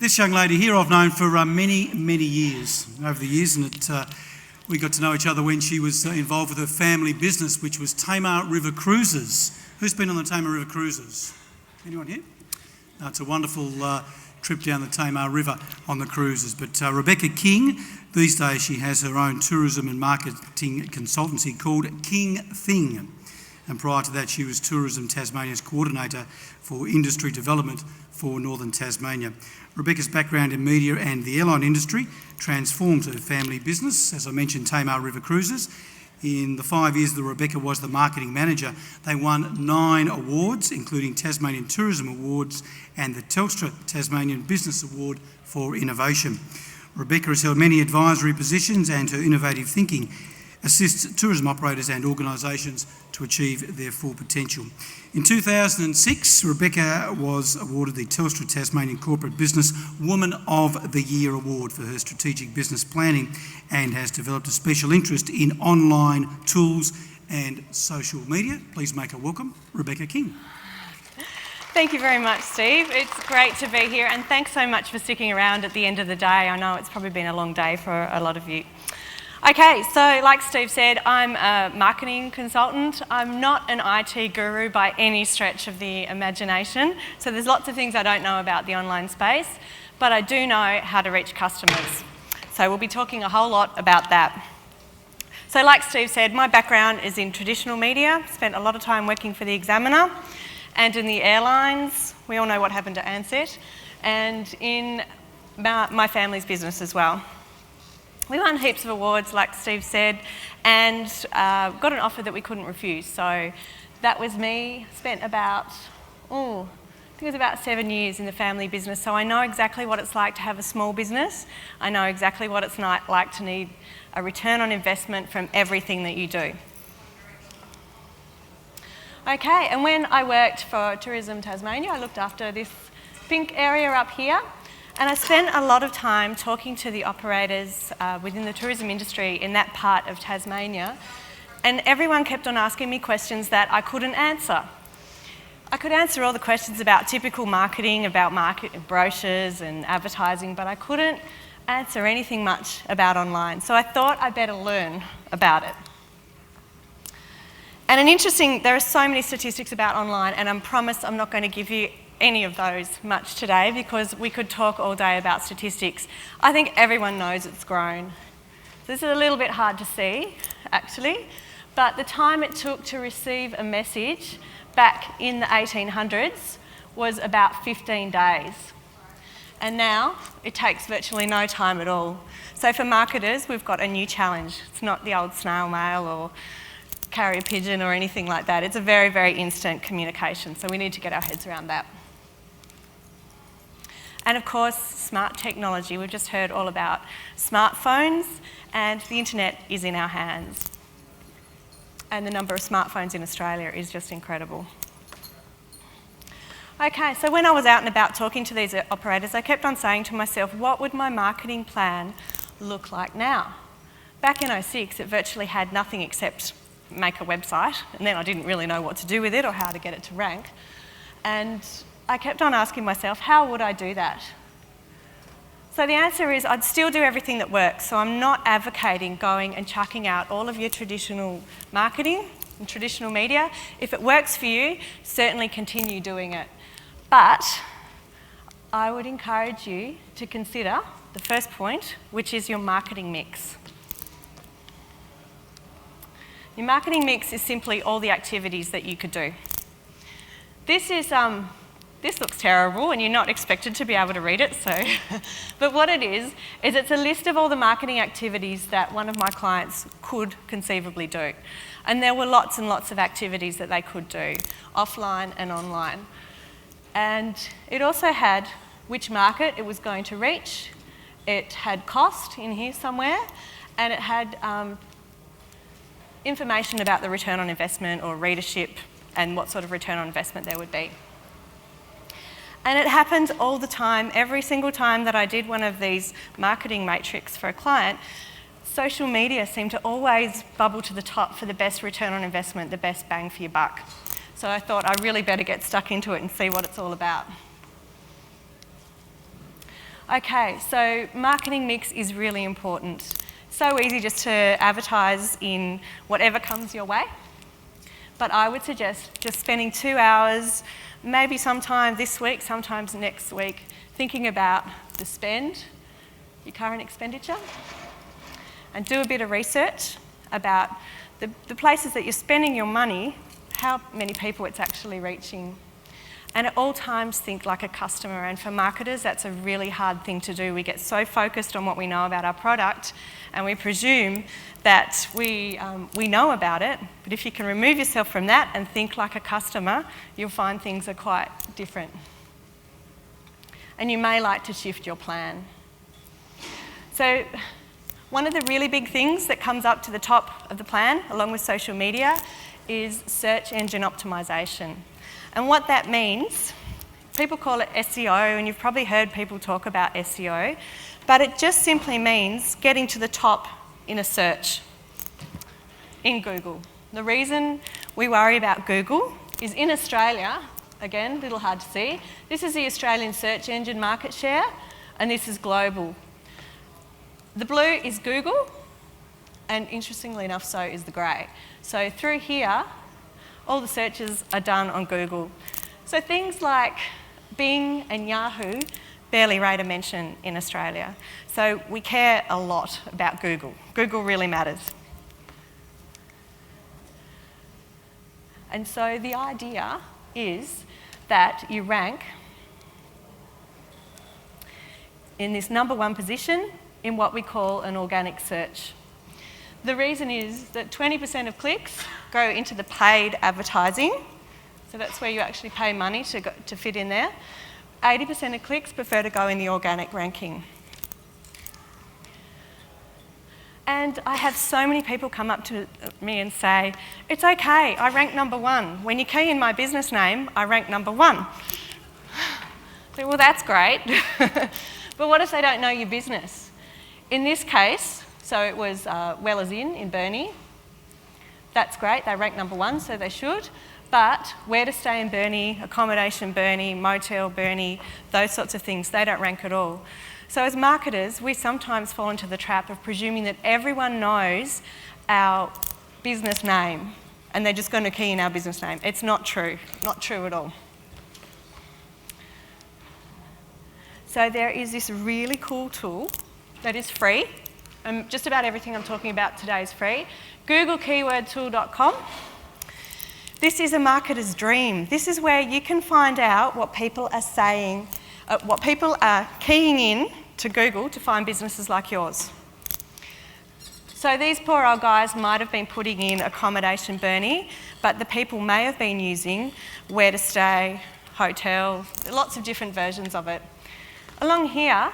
This young lady here I've known for many, many years, over the years, and we got to know each other when she was involved with her family business, which was Tamar River Cruises. Who's been on the Tamar River Cruises? Anyone here? It's a wonderful trip down the Tamar River on the cruises. But Rebecca King, these days she has her own tourism and marketing consultancy called Kingthing. And prior to that, she was Tourism Tasmania's coordinator for industry development for Northern Tasmania. Rebecca's background in media and the airline industry transformed her family business, as I mentioned, Tamar River Cruises. In the 5 years that Rebecca was the marketing manager, they won 9 awards, including Tasmanian Tourism Awards and the Telstra Tasmanian Business Award for Innovation. Rebecca has held many advisory positions, and her innovative thinking assists tourism operators and organisations to achieve their full potential. In 2006, Rebecca was awarded the Telstra Tasmanian Corporate Business Woman of the Year Award for her strategic business planning, and has developed a special interest in online tools and social media. Please make her welcome, Rebecca King. Thank you very much, Steve. It's great to be here, and thanks so much for sticking around at the end of the day. I know it's probably been a long day for a lot of you. Okay, so like Steve said, I'm a marketing consultant. I'm not an IT guru by any stretch of the imagination. So there's lots of things I don't know about the online space, but I do know how to reach customers. So we'll be talking a whole lot about that. So like Steve said, my background is in traditional media. Spent a lot of time working for the Examiner and in the airlines. We all know what happened to Ansett. And in my family's business as well. We won heaps of awards, like Steve said, and got an offer that we couldn't refuse. So that was me. Spent about, I think it was about 7 years in the family business. So I know exactly what it's like to have a small business. I know exactly what it's like to need a return on investment from everything that you do. Okay, and when I worked for Tourism Tasmania, I looked after this pink area up here. And I spent a lot of time talking to the operators within the tourism industry in that part of Tasmania, and everyone kept on asking me questions that I couldn't answer. I could answer all the questions about typical marketing, about brochures and advertising, but I couldn't answer anything much about online. So I thought I'd better learn about it. And there are so many statistics about online, and I promise I'm not going to give you any of those much today because we could talk all day about statistics. I think everyone knows it's grown. So this is a little bit hard to see, actually, but the time it took to receive a message back in the 1800s was about 15 days. And now it takes virtually no time at all. So for marketers, we've got a new challenge. It's not the old snail mail or carrier pigeon or anything like that. It's a very, very instant communication. So we need to get our heads around that. And of course, smart technology. We've just heard all about smartphones, and the internet is in our hands. And the number of smartphones in Australia is just incredible. Okay, so when I was out and about talking to these operators, I kept on saying to myself, what would my marketing plan look like now? Back in 2006, it virtually had nothing except make a website, and then I didn't really know what to do with it or how to get it to rank. And I kept on asking myself, how would I do that? So the answer is I'd still do everything that works. So I'm not advocating going and chucking out all of your traditional marketing and traditional media. If it works for you, certainly continue doing it. But I would encourage you to consider the first point, which is your marketing mix. Your marketing mix is simply all the activities that you could do. This looks terrible and you're not expected to be able to read it, but what it is it's a list of all the marketing activities that one of my clients could conceivably do. And there were lots and lots of activities that they could do, offline and online. And it also had which market it was going to reach, it had cost in here somewhere, and it had information about the return on investment or readership and what sort of return on investment there would be. And it happened all the time. Every single time that I did one of these marketing matrix for a client, social media seemed to always bubble to the top for the best return on investment, the best bang for your buck. So I thought I really better get stuck into it and see what it's all about. Okay, so marketing mix is really important. So easy just to advertise in whatever comes your way. But I would suggest just spending 2 hours, maybe sometime this week, sometimes next week, thinking about the spend, your current expenditure, and do a bit of research about the places that you're spending your money, how many people it's actually reaching. And at all times, think like a customer. And for marketers, that's a really hard thing to do. We get so focused on what we know about our product, and we presume that we know about it. But if you can remove yourself from that and think like a customer, you'll find things are quite different. And you may like to shift your plan. So one of the really big things that comes up to the top of the plan, along with social media, is search engine optimization. And what that means, people call it SEO, and you've probably heard people talk about SEO, but it just simply means getting to the top in a search in Google. The reason we worry about Google is in Australia, again, a little hard to see, this is the Australian search engine market share, and this is global. The blue is Google, and interestingly enough, so is the grey. So through here, all the searches are done on Google. So things like Bing and Yahoo barely rate a mention in Australia. So we care a lot about Google. Google really matters. And so the idea is that you rank in this number one position in what we call an organic search. The reason is that 20% of clicks go into the paid advertising, so that's where you actually pay money to fit in there. 80% of clicks prefer to go in the organic ranking. And I have so many people come up to me and say, it's okay, I rank number one. When you key in my business name, I rank number one. So, well, that's great. But what if they don't know your business? In this case, so it was Wellers Inn in Burnie. That's great, they rank number one, so they should. But where to stay in Burnie, accommodation Burnie, motel Burnie, those sorts of things, they don't rank at all. So as marketers, we sometimes fall into the trap of presuming that everyone knows our business name and they're just going to key in our business name. It's not true at all. So there is this really cool tool that is free. Just about everything I'm talking about today is free. GoogleKeywordTool.com. This is a marketer's dream. This is where you can find out what people are saying, what people are keying in to Google to find businesses like yours. So these poor old guys might have been putting in accommodation Burnie, but the people may have been using where to stay, hotel, lots of different versions of it. Along here,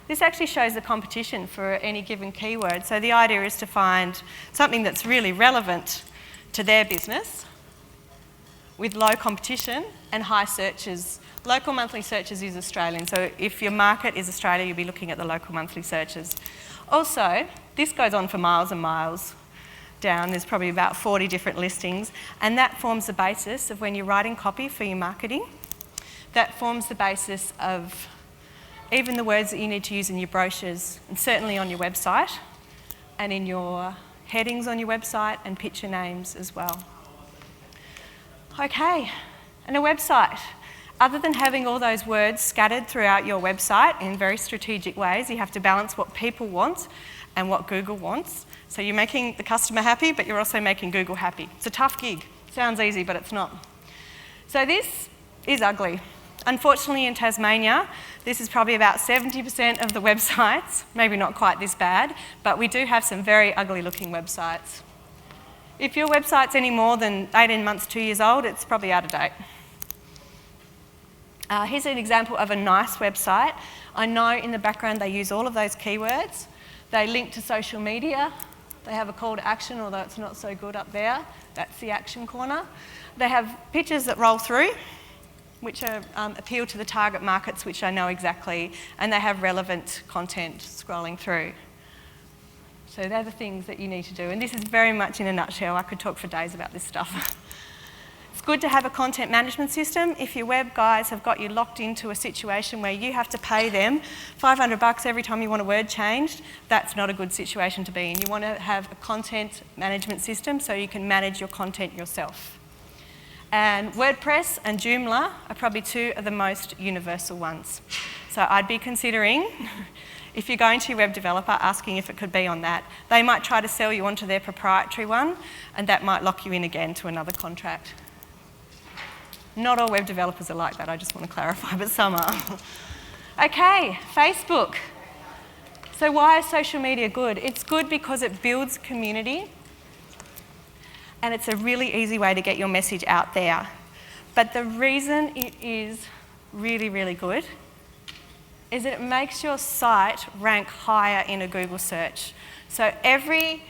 this actually shows the competition for any given keyword. So the idea is to find something that's really relevant to their business with low competition and high searches. Local monthly searches is Australian, so if your market is Australia, you'll be looking at the local monthly searches. Also, this goes on for miles and miles down. There's probably about 40 different listings, and that forms the basis of when you're writing copy for your marketing. That forms the basis of even the words that you need to use in your brochures, and certainly on your website, and in your headings on your website, and picture names as well. Okay, and a website. Other than having all those words scattered throughout your website in very strategic ways, you have to balance what people want and what Google wants. So you're making the customer happy, but you're also making Google happy. It's a tough gig. Sounds easy, but it's not. So this is ugly. Unfortunately, in Tasmania, this is probably about 70% of the websites, maybe not quite this bad, but we do have some very ugly looking websites. If your website's any more than 18 months, 2 years old, it's probably out of date. Here's an example of a nice website. I know in the background they use all of those keywords. They link to social media. They have a call to action, although it's not so good up there. That's the action corner. They have pictures that roll through, which are, appeal to the target markets, which I know exactly, and they have relevant content scrolling through. So they're the things that you need to do. And this is very much in a nutshell. I could talk for days about this stuff. It's good to have a content management system. If your web guys have got you locked into a situation where you have to pay them $500 every time you want a word changed, that's not a good situation to be in. You want to have a content management system so you can manage your content yourself. And WordPress and Joomla are probably two of the most universal ones. So I'd be considering, if you're going to your web developer, asking if it could be on that. They might try to sell you onto their proprietary one, and that might lock you in again to another contract. Not all web developers are like that, I just want to clarify, but some are. Okay, Facebook. So why is social media good? It's good because it builds community, and it's a really easy way to get your message out there. But the reason it is really, really good is that it makes your site rank higher in a Google search. So every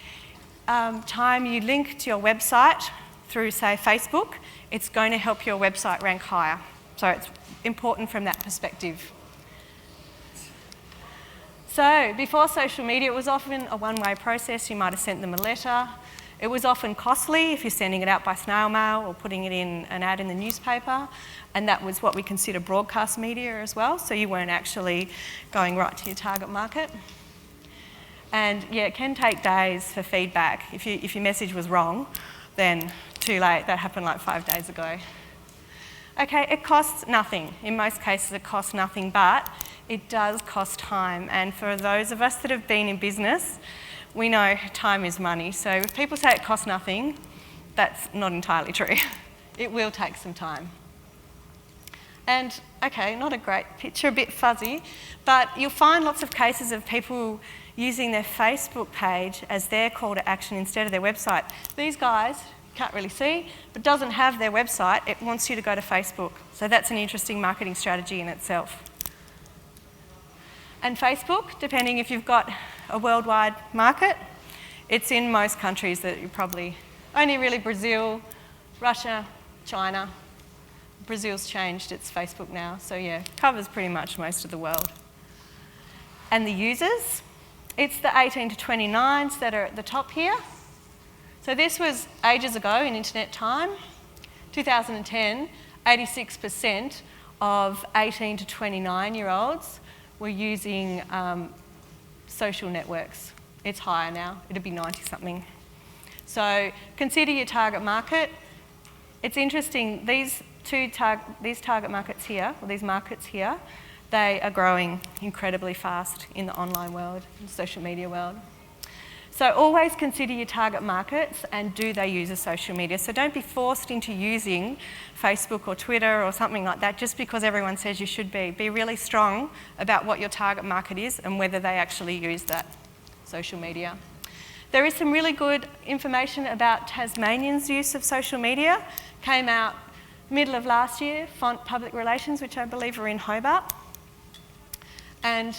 time you link to your website through, say, Facebook, it's going to help your website rank higher. So it's important from that perspective. So before social media, it was often a one-way process. You might have sent them a letter. It was often costly if you're sending it out by snail mail or putting it in an ad in the newspaper, and that was what we consider broadcast media as well, so you weren't actually going right to your target market. And yeah, it can take days for feedback. If your message was wrong, then too late. That happened like 5 days ago. Okay, it costs nothing. In most cases it costs nothing, but it does cost time. And for those of us that have been in business, we know time is money. So if people say it costs nothing, that's not entirely true. It will take some time. And okay, not a great picture, a bit fuzzy, but you'll find lots of cases of people using their Facebook page as their call to action instead of their website. These guys, can't really see, but doesn't have their website, it wants you to go to Facebook. So that's an interesting marketing strategy in itself. And Facebook, depending if you've got a worldwide market, it's in most countries that you probably, only really Brazil, Russia, China. Brazil's changed its Facebook now, so yeah, covers pretty much most of the world. And the users, it's the 18 to 29s that are at the top here. So this was ages ago in internet time, 2010, 86% of 18 to 29-year-olds were using social networks. It's higher now, it'd be 90-something. So consider your target market. It's interesting, these target markets here, or these markets here, they are growing incredibly fast in the online world, in the social media world. So always consider your target markets and do they use a social media. So don't be forced into using Facebook or Twitter or something like that just because everyone says you should be. Be really strong about what your target market is and whether they actually use that social media. There is some really good information about Tasmanians' use of social media. Came out middle of last year, Font Public Relations, which I believe are in Hobart. And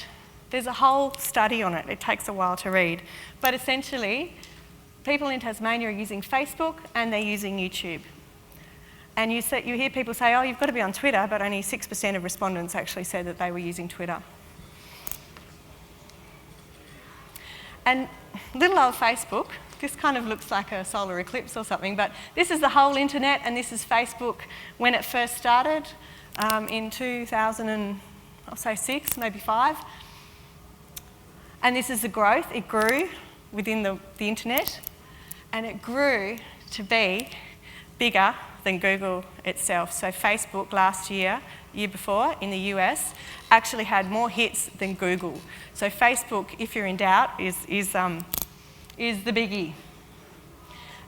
there's a whole study on it. It takes a while to read. But essentially, people in Tasmania are using Facebook and they're using YouTube. And you hear people say, oh, you've got to be on Twitter, but only 6% of respondents actually said that they were using Twitter. And little old Facebook, this kind of looks like a solar eclipse or something, but this is the whole internet and this is Facebook when it first started in 2006, maybe 5. And this is the growth. It grew within the internet and it grew to be bigger than Google itself. So Facebook last year before in the US actually had more hits than Google. So Facebook, if you're in doubt, is the biggie.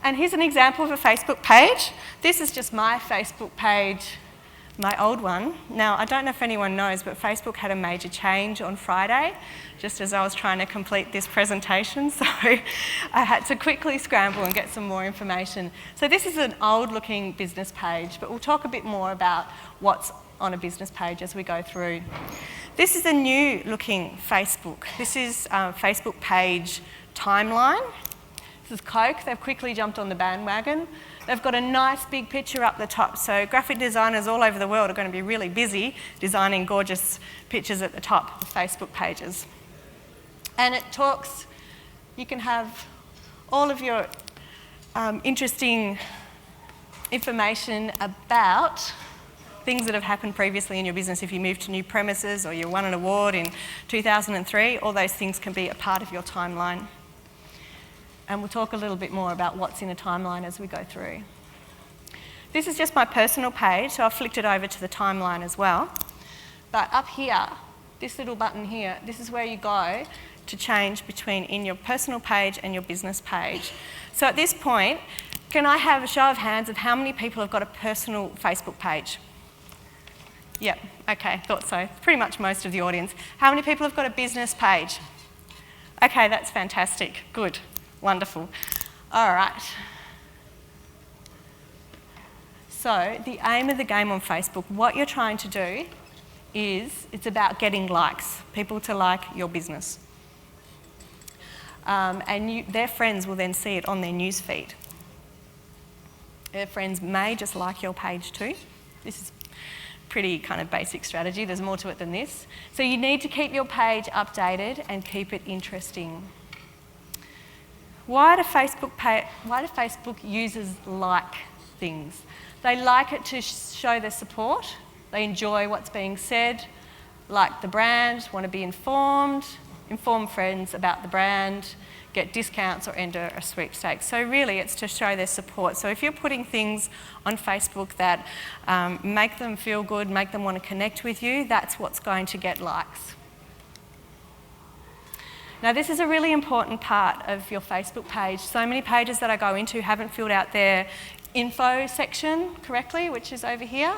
And here's an example of a Facebook page. This is just my Facebook page, my old one. Now, I don't know if anyone knows, but Facebook had a major change on Friday, just as I was trying to complete this presentation. So I had to quickly scramble and get some more information. So this is an old-looking business page, but we'll talk a bit more about what's on a business page as we go through. This is a new-looking Facebook. This is a Facebook page timeline. This is Coke. They've quickly jumped on the bandwagon. They've got a nice big picture up the top. So graphic designers all over the world are going to be really busy designing gorgeous pictures at the top of Facebook pages. And it talks, you can have all of your interesting information about things that have happened previously in your business. If you moved to new premises or you won an award in 2003, all those things can be a part of your timeline. And we'll talk a little bit more about what's in a timeline as we go through. This is just my personal page, so I've flicked it over to the timeline as well. But up here, this little button here, this is where you go to change between in your personal page and your business page. So at this point, can I have a show of hands of how many people have got a personal Facebook page? Yep, okay, thought so. Pretty much most of the audience. How many people have got a business page? Okay, that's fantastic. Good, wonderful. All right. So the aim of the game on Facebook, what you're trying to do is it's about getting likes, people to like your business. And their friends will then see it on their news feed. Their friends may just like your page too. This is pretty kind of basic strategy. There's more to it than this. So you need to keep your page updated and keep it interesting. Why do Facebook users like things? They like it to show their support. They enjoy what's being said, like the brand, want to be informed, inform friends about the brand, get discounts or enter a sweepstakes. So really it's to show their support. So if you're putting things on Facebook that make them feel good, make them want to connect with you, that's what's going to get likes. Now this is a really important part of your Facebook page. So many pages that I go into haven't filled out their info section correctly, which is over here.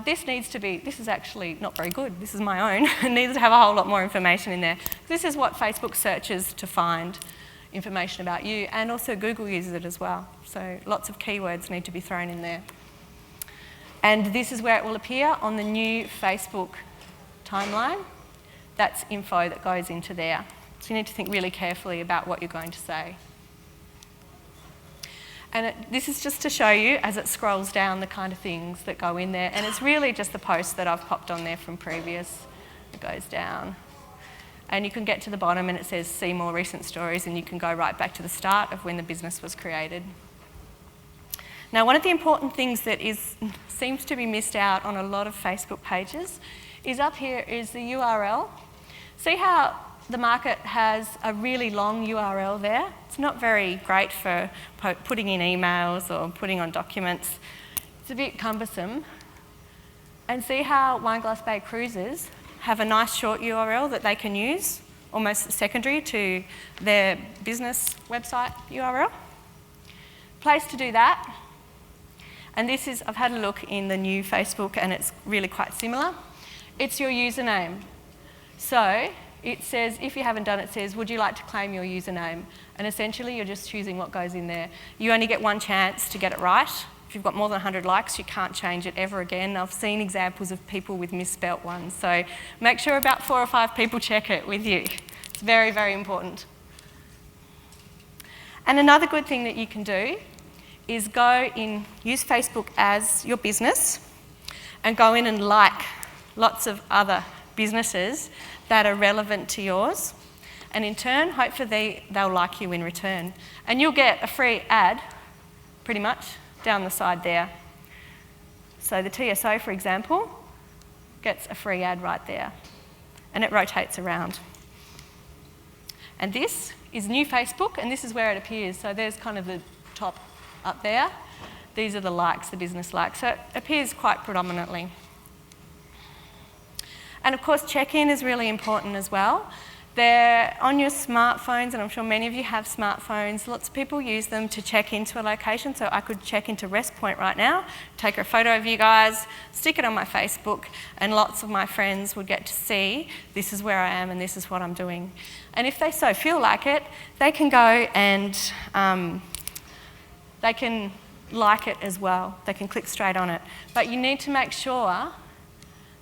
This is actually not very good. This is my own. It needs to have a whole lot more information in there. This is what Facebook searches to find information about you, and also Google uses it as well. So lots of keywords need to be thrown in there. And this is where it will appear on the new Facebook timeline. That's info that goes into there. So you need to think really carefully about what you're going to say. And this is just to show you, as it scrolls down, the kind of things that go in there. And it's really just the posts that I've popped on there from previous. It goes down. And you can get to the bottom and it says see more recent stories, and you can go right back to the start of when the business was created. Now, one of the important things that seems to be missed out on a lot of Facebook pages is up here is the URL. See how the market has a really long URL there? It's not very great for putting in emails or putting on documents. It's a bit cumbersome. And see how Wineglass Bay Cruises have a nice short URL that they can use, almost secondary to their business website URL? Place to do that. And this is, I've had a look in the new Facebook and it's really quite similar. It's your username. So it says, if you haven't done it, it says, would you like to claim your username? And essentially, you're just choosing what goes in there. You only get one chance to get it right. If you've got more than 100 likes, you can't change it ever again. I've seen examples of people with misspelt ones. So make sure about 4 or 5 people check it with you. It's very, very important. And another good thing that you can do is use Facebook as your business and go in and like lots of other businesses that are relevant to yours, and in turn, hopefully they'll like you in return. And you'll get a free ad, pretty much, down the side there. So the TSO, for example, gets a free ad right there, and it rotates around. And this is new Facebook, and this is where it appears. So there's kind of the top up there. These are the likes, the business likes. So it appears quite predominantly. And of course, check-in is really important as well. They're on your smartphones, and I'm sure many of you have smartphones. Lots of people use them to check into a location. So I could check into Rest Point right now, take a photo of you guys, stick it on my Facebook, and lots of my friends would get to see this is where I am and this is what I'm doing. And if they so feel like it, they can go and they can like it as well. They can click straight on it. But you need to make sure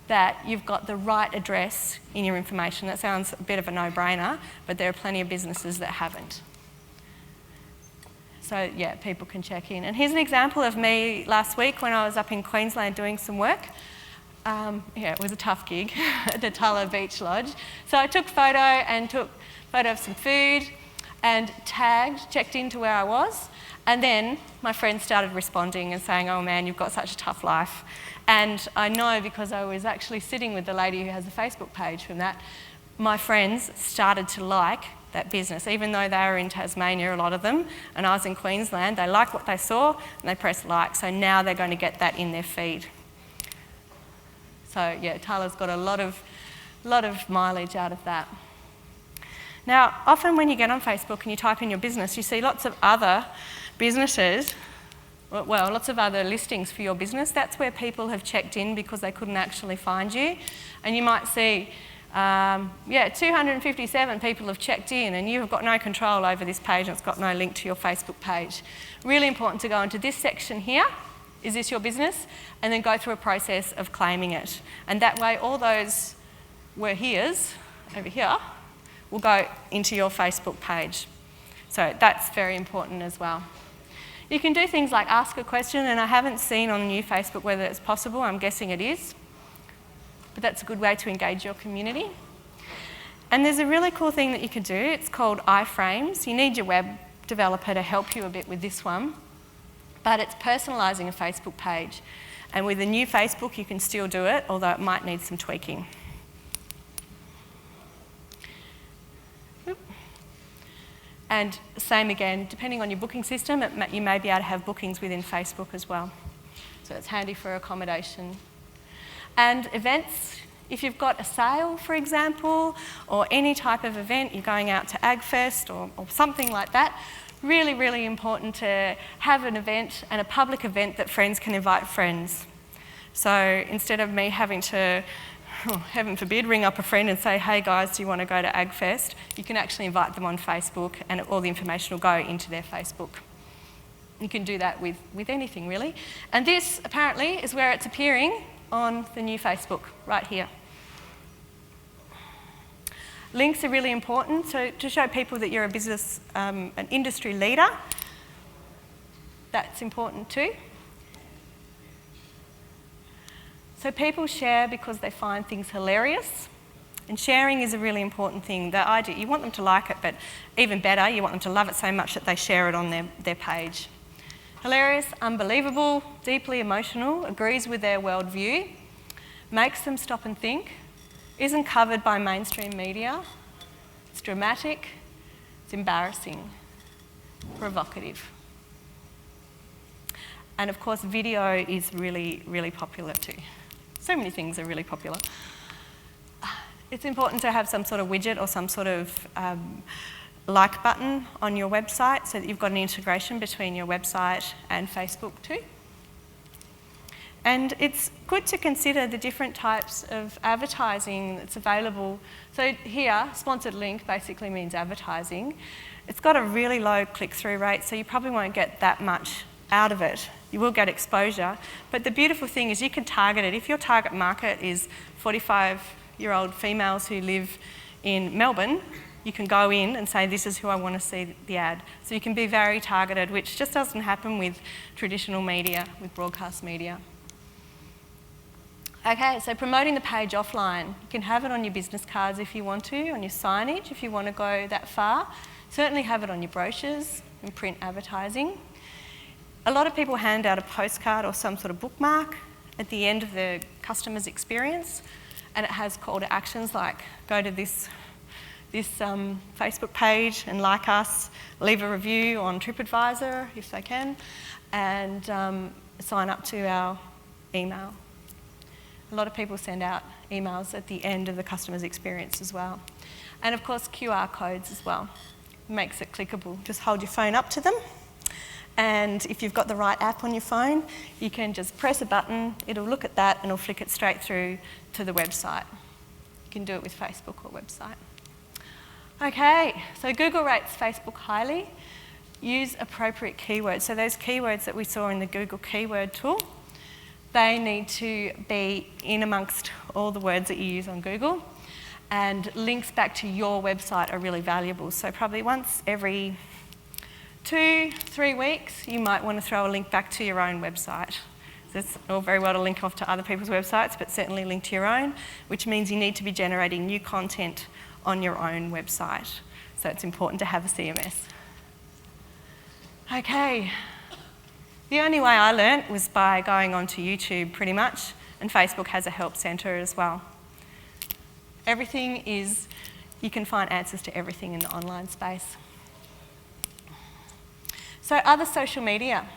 that you've got the right address in your information. That sounds a bit of a no-brainer, but there are plenty of businesses that haven't. So yeah, people can check in. And here's an example of me last week when I was up in Queensland doing some work. It was a tough gig at the Tulla Beach Lodge. So I took photo of some food, and tagged, checked into where I was. And then my friends started responding and saying, oh man, you've got such a tough life. And I know because I was actually sitting with the lady who has a Facebook page from that, my friends started to like that business, even though they were in Tasmania, a lot of them, and I was in Queensland. They liked what they saw and they pressed like, so now they're going to get that in their feed. So yeah, Tyler's got a lot of mileage out of that. Now, often when you get on Facebook and you type in your business, you see lots of other businesses, well, lots of other listings for your business. That's where people have checked in because they couldn't actually find you. And you might see, 257 people have checked in and you've got no control over this page and it's got no link to your Facebook page. Really important to go into this section here. Is this your business? And then go through a process of claiming it. And that way all those were here's over here will go into your Facebook page. So that's very important as well. You can do things like ask a question, and I haven't seen on new Facebook whether it's possible. I'm guessing it is. But that's a good way to engage your community. And there's a really cool thing that you can do. It's called iframes. You need your web developer to help you a bit with this one. But it's personalising a Facebook page. And with the new Facebook, you can still do it, although it might need some tweaking. And same again, depending on your booking system, you may be able to have bookings within Facebook as well. So it's handy for accommodation. And events, if you've got a sale, for example, or any type of event, you're going out to AgFest or something like that, really, really important to have an event and a public event that friends can invite friends. So instead of me having to, heaven forbid, ring up a friend and say, hey guys, do you want to go to AgFest? You can actually invite them on Facebook and all the information will go into their Facebook. You can do that with anything really. And this apparently is where it's appearing on the new Facebook, right here. Links are really important, so to show people that you're a business, an industry leader, that's important too. So people share because they find things hilarious, and sharing is a really important thing. The idea, you want them to like it, but even better, you want them to love it so much that they share it on their page. Hilarious, unbelievable, deeply emotional, agrees with their worldview, makes them stop and think, isn't covered by mainstream media, it's dramatic, it's embarrassing, provocative. And of course, video is really, really popular too. So many things are really popular. It's important to have some sort of widget or some sort of like button on your website so that you've got an integration between your website and Facebook too. And it's good to consider the different types of advertising that's available. So here, sponsored link basically means advertising. It's got a really low click-through rate, so you probably won't get that much out of it. You will get exposure, but the beautiful thing is you can target it. If your target market is 45-year-old females who live in Melbourne, you can go in and say, this is who I want to see the ad. So you can be very targeted, which just doesn't happen with traditional media, with broadcast media. Okay, so promoting the page offline. You can have it on your business cards if you want to, on your signage if you want to go that far. Certainly have it on your brochures and print advertising. A lot of people hand out a postcard or some sort of bookmark at the end of the customer's experience, and it has call to actions like go to this Facebook page and like us, leave a review on TripAdvisor if they can, and sign up to our email. A lot of people send out emails at the end of the customer's experience as well. And of course, QR codes as well. Makes it clickable. Just hold your phone up to them, and if you've got the right app on your phone, you can just press a button, it'll look at that and it'll flick it straight through to the website. You can do it with Facebook or website. Okay, so Google rates Facebook highly. Use appropriate keywords. So those keywords that we saw in the Google keyword tool, they need to be in amongst all the words that you use on Google, and links back to your website are really valuable. So probably once every 2-3 weeks, you might want to throw a link back to your own website. So it's all very well to link off to other people's websites, but certainly link to your own, which means you need to be generating new content on your own website. So it's important to have a CMS. Okay. The only way I learnt was by going onto YouTube pretty much, and Facebook has a help centre as well. You can find answers to everything in the online space. So other social media.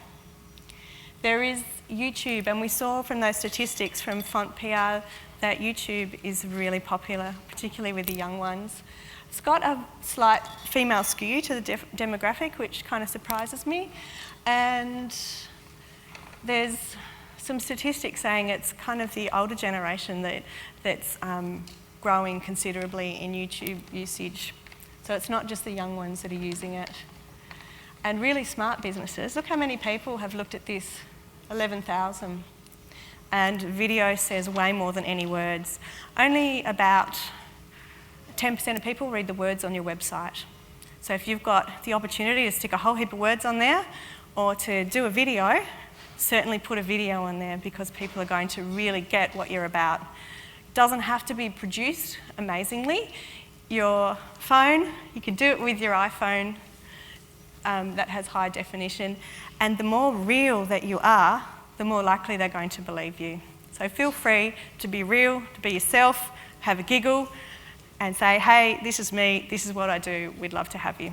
There is YouTube, and we saw from those statistics from Font PR that YouTube is really popular, particularly with the young ones. It's got a slight female skew to the demographic, which kind of surprises me. And there's some statistics saying it's kind of the older generation that's growing considerably in YouTube usage. So it's not just the young ones that are using it. And really smart businesses, look how many people have looked at this, 11,000. And video says way more than any words. Only about 10% of people read the words on your website. So if you've got the opportunity to stick a whole heap of words on there or to do a video, certainly put a video on there because people are going to really get what you're about. It doesn't have to be produced amazingly. Your phone, you can do it with your iPhone that has high definition, and the more real that you are, the more likely they're going to believe you. So feel free to be real, to be yourself, have a giggle, and say, hey, this is me, this is what I do, we'd love to have you.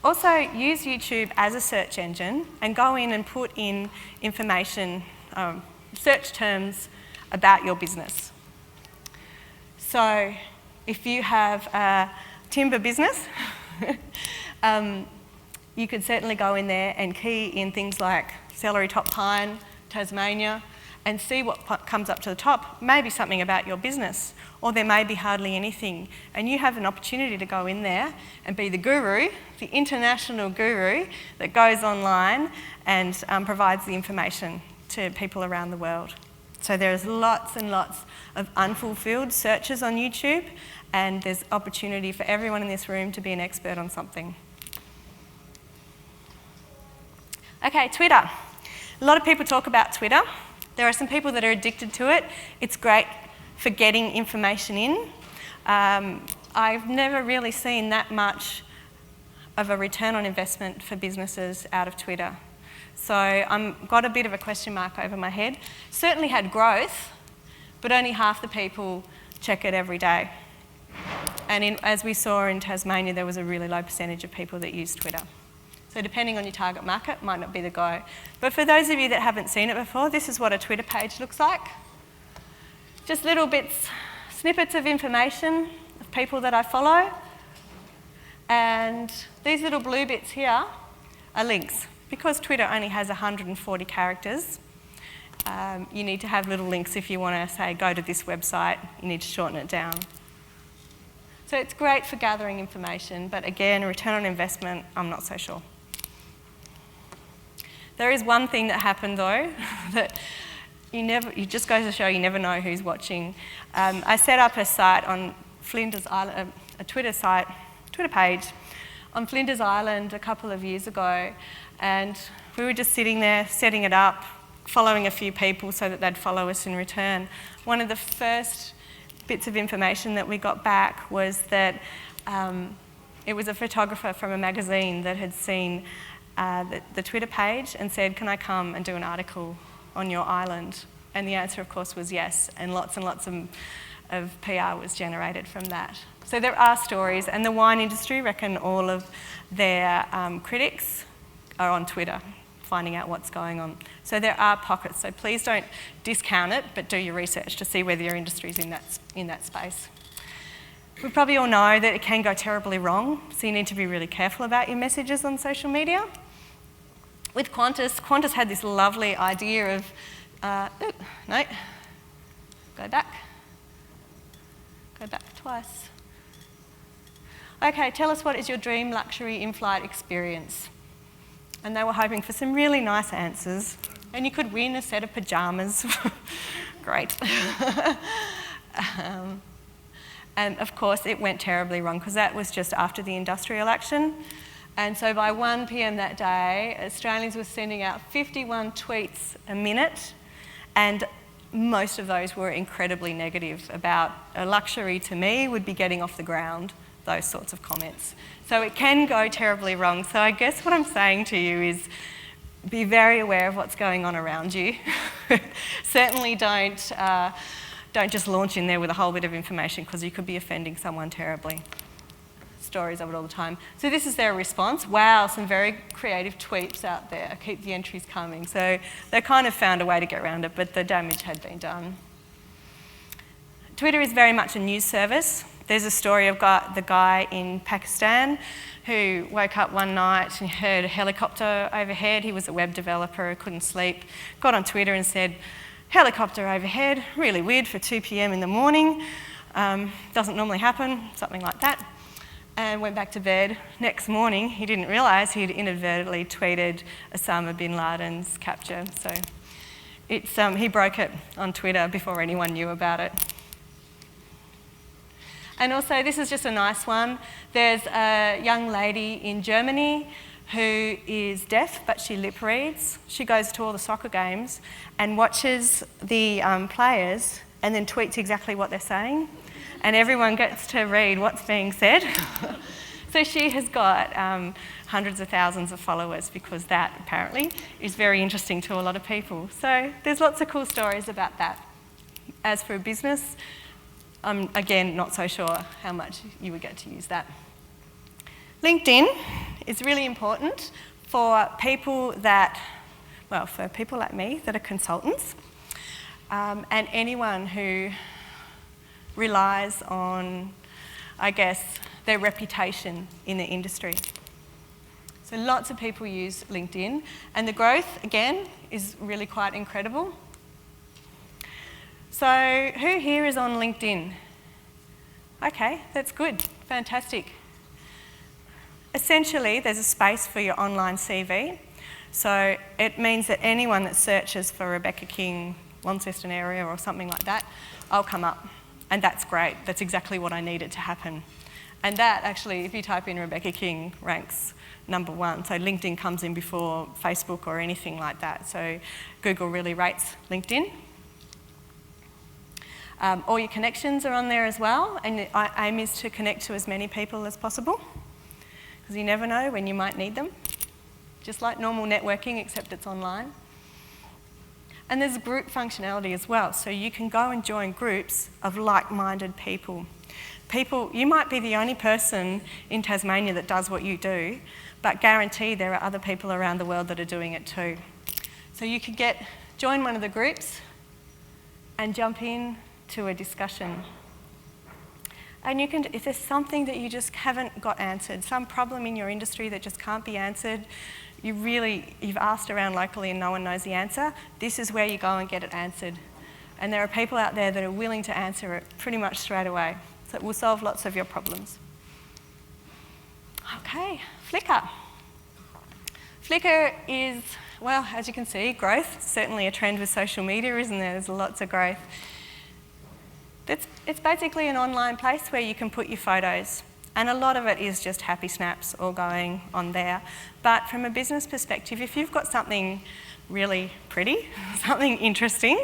Also, use YouTube as a search engine and go in and put in information, search terms about your business. So if you have a timber business, you could certainly go in there and key in things like celery top pine, Tasmania, and see what comes up to the top. Maybe something about your business, or there may be hardly anything. And you have an opportunity to go in there and be the guru, the international guru that goes online and provides the information to people around the world. So there's lots and lots of unfulfilled searches on YouTube, and there's opportunity for everyone in this room to be an expert on something. Okay, Twitter. A lot of people talk about Twitter. There are some people that are addicted to it. It's great for getting information in. I've never really seen that much of a return on investment for businesses out of Twitter. So I've got a bit of a question mark over my head. Certainly had growth, but only half the people check it every day. And as we saw in Tasmania, there was a really low percentage of people that use Twitter. So depending on your target market, might not be the go. But for those of you that haven't seen it before, this is what a Twitter page looks like. Just little bits, snippets of information of people that I follow. And these little blue bits here are links. Because Twitter only has 140 characters, you need to have little links if you want to say, go to this website, you need to shorten it down. So it's great for gathering information, but again, return on investment, I'm not so sure. There is one thing that happened though, that it just goes to show you never know who's watching. I set up a site on Flinders Island, a Twitter page on Flinders Island a couple of years ago, and we were just sitting there, setting it up, following a few people so that they'd follow us in return. One of the first bits of information that we got back was that it was a photographer from a magazine that had seen the Twitter page and said, can I come and do an article on your island? And the answer, of course, was yes, and lots of PR was generated from that. So there are stories, and the wine industry reckon all of their critics are on Twitter, finding out what's going on. So there are pockets, so please don't discount it, but do your research to see whether your industry is in that space. We probably all know that it can go terribly wrong, so you need to be really careful about your messages on social media. With Qantas had this lovely idea of, go back twice. Okay, tell us what is your dream luxury in-flight experience? And they were hoping for some really nice answers. And you could win a set of pyjamas. Great. And of course, it went terribly wrong because that was just after the industrial action. And so by 1 p.m. that day, Australians were sending out 51 tweets a minute. And most of those were incredibly negative about a luxury to me would be getting off the ground, those sorts of comments. So it can go terribly wrong. So I guess what I'm saying to you is be very aware of what's going on around you. Certainly don't just launch in there with a whole bit of information because you could be offending someone terribly. Stories of it all the time. So this is their response. Wow, some very creative tweets out there. Keep the entries coming. So they kind of found a way to get around it, but the damage had been done. Twitter is very much a news service. There's a story of the guy in Pakistan who woke up one night and heard a helicopter overhead. He was a web developer, couldn't sleep, got on Twitter and said, "Helicopter overhead, really weird for 2 p.m. in the morning. Doesn't normally happen," something like that. And went back to bed. Next morning, he didn't realise he'd inadvertently tweeted Osama bin Laden's capture. So he broke it on Twitter before anyone knew about it. And also, this is just a nice one. There's a young lady in Germany who is deaf, but she lip reads. She goes to all the soccer games and watches the players and then tweets exactly what they're saying. And everyone gets to read what's being said. So she has got hundreds of thousands of followers because that, apparently, is very interesting to a lot of people. So there's lots of cool stories about that. As for a business, I'm, again, not so sure how much you would get to use that. LinkedIn is really important for people for people like me that are consultants, and anyone who relies on, I guess, their reputation in the industry. So lots of people use LinkedIn, and the growth, again, is really quite incredible. So who here is on LinkedIn? Okay, that's good, fantastic. Essentially, there's a space for your online CV. So it means that anyone that searches for Rebecca King, Launceston area or something like that, I'll come up. And that's great. That's exactly what I needed to happen. And that actually, if you type in Rebecca King, ranks #1. So LinkedIn comes in before Facebook or anything like that. So Google really rates LinkedIn. All your connections are on there as well. And our aim is to connect to as many people as possible, because you never know when you might need them. Just like normal networking, except it's online. And there's group functionality as well, so you can go and join groups of like-minded people. You might be the only person in Tasmania that does what you do, but guarantee there are other people around the world that are doing it too. So you could join one of the groups and jump in to a discussion. And if there's something that you just haven't got answered, some problem in your industry that just can't be answered, you've asked around locally and no one knows the answer, this is where you go and get it answered. And there are people out there that are willing to answer it pretty much straight away. So it will solve lots of your problems. Okay, Flickr. Flickr is, well, as you can see, growth. Certainly a trend with social media, isn't there? There's lots of growth. It's basically an online place where you can put your photos. And a lot of it is just happy snaps all going on there. But from a business perspective, if you've got something really pretty, something interesting,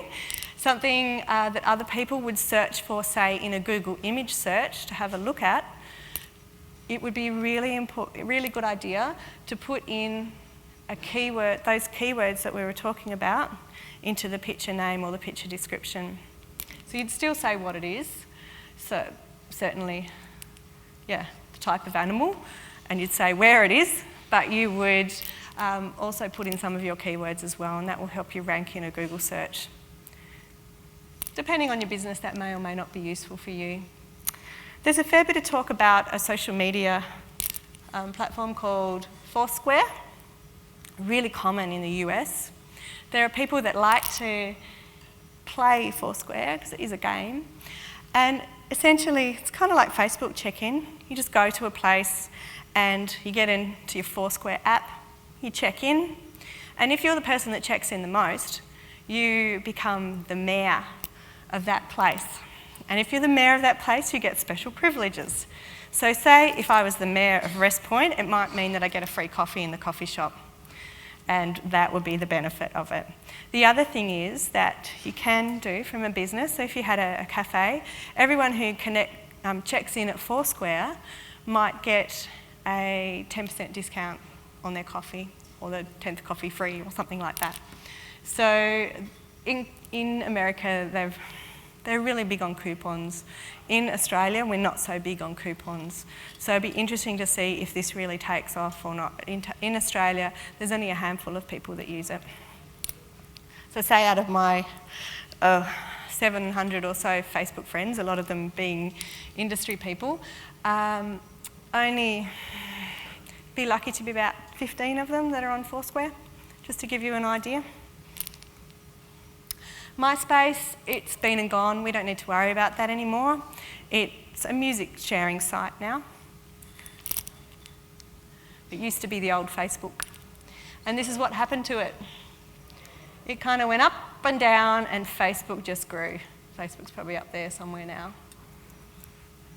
something that other people would search for, say, in a Google image search to have a look at, it would be a really good idea to put in a keyword, those keywords that we were talking about, into the picture name or the picture description. So you'd still say what it is, so certainly, the type of animal, and you'd say where it is, but you would also put in some of your keywords as well, and that will help you rank in a Google search. Depending on your business, that may or may not be useful for you. There's a fair bit of talk about a social media platform called Foursquare, really common in the US. There are people that like to play Foursquare, because it is a game, and essentially it's kind of like Facebook check-in. You just go to a place and you get into your Foursquare app, you check in, and if you're the person that checks in the most, you become the mayor of that place. And if you're the mayor of that place, you get special privileges. So say if I was the mayor of Rest Point, it might mean that I get a free coffee in the coffee shop. and that would be the benefit of it. The other thing is that you can do from a business, so if you had a cafe, everyone who checks in at Foursquare might get a 10% discount on their coffee, or the 10th coffee free, or something like that. So in America, they're really big on coupons. In Australia, we're not so big on coupons. So it'd be interesting to see if this really takes off or not. In Australia, there's only a handful of people that use it. So say out of my 700 or so Facebook friends, a lot of them being industry people, only be lucky to be about 15 of them that are on Foursquare, just to give you an idea. MySpace, it's been and gone. We don't need to worry about that anymore. It's a music sharing site now. It used to be the old Facebook. And this is what happened to it. It kind of went up and down, and Facebook just grew. Facebook's probably up there somewhere now.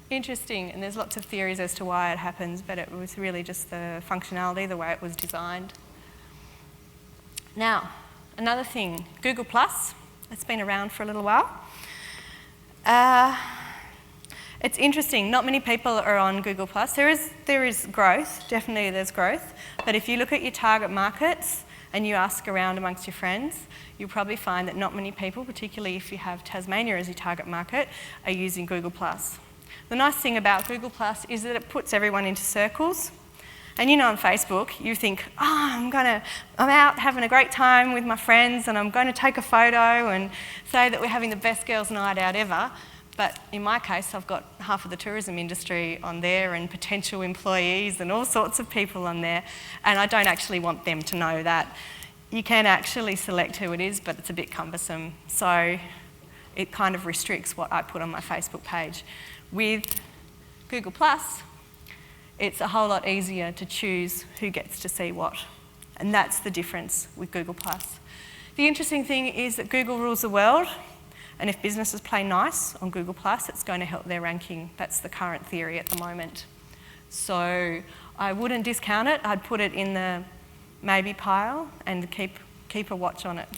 Interesting, and there's lots of theories as to why it happens, but it was really just the functionality, the way it was designed. Now, another thing, Google+. It's been around for a little while. It's interesting, not many people are on Google+. There is growth, definitely there's growth, but if you look at your target markets and you ask around amongst your friends, you'll probably find that not many people, particularly if you have Tasmania as your target market, are using Google+. The nice thing about Google+ is that it puts everyone into circles. And you know, on Facebook, you think, I'm out having a great time with my friends and I'm going to take a photo and say that we're having the best girls' night out ever. But in my case, I've got half of the tourism industry on there and potential employees and all sorts of people on there, and I don't actually want them to know that. You can actually select who it is, but it's a bit cumbersome. So it kind of restricts what I put on my Facebook page. With Google+, it's a whole lot easier to choose who gets to see what. And that's the difference with Google+. The interesting thing is that Google rules the world, and if businesses play nice on Google+, it's going to help their ranking. That's the current theory at the moment. So I wouldn't discount it. I'd put it in the maybe pile and keep a watch on it.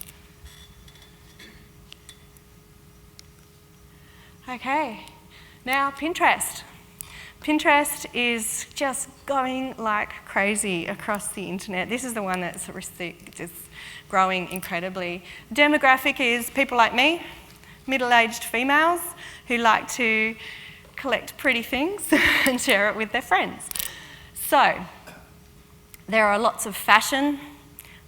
Okay, now Pinterest. Pinterest is just going like crazy across the internet. This is the one that's just growing incredibly. Demographic is people like me, middle-aged females who like to collect pretty things and share it with their friends. So there are lots of fashion,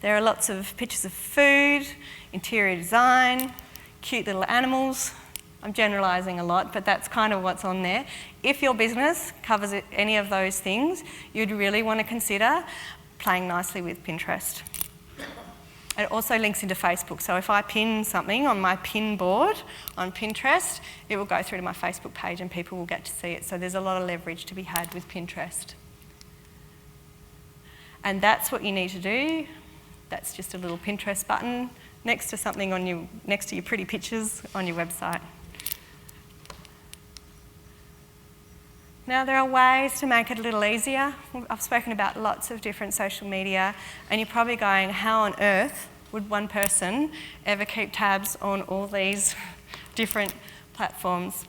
there are lots of pictures of food, interior design, cute little animals. I'm generalising a lot, but that's kind of what's on there. If your business covers any of those things, you'd really want to consider playing nicely with Pinterest. It also links into Facebook, so if I pin something on my pin board on Pinterest, it will go through to my Facebook page and people will get to see it. So there's a lot of leverage to be had with Pinterest. And that's what you need to do. That's just a little Pinterest button next to something next to your pretty pictures on your website. Now, there are ways to make it a little easier. I've spoken about lots of different social media, and you're probably going, how on earth would one person ever keep tabs on all these different platforms?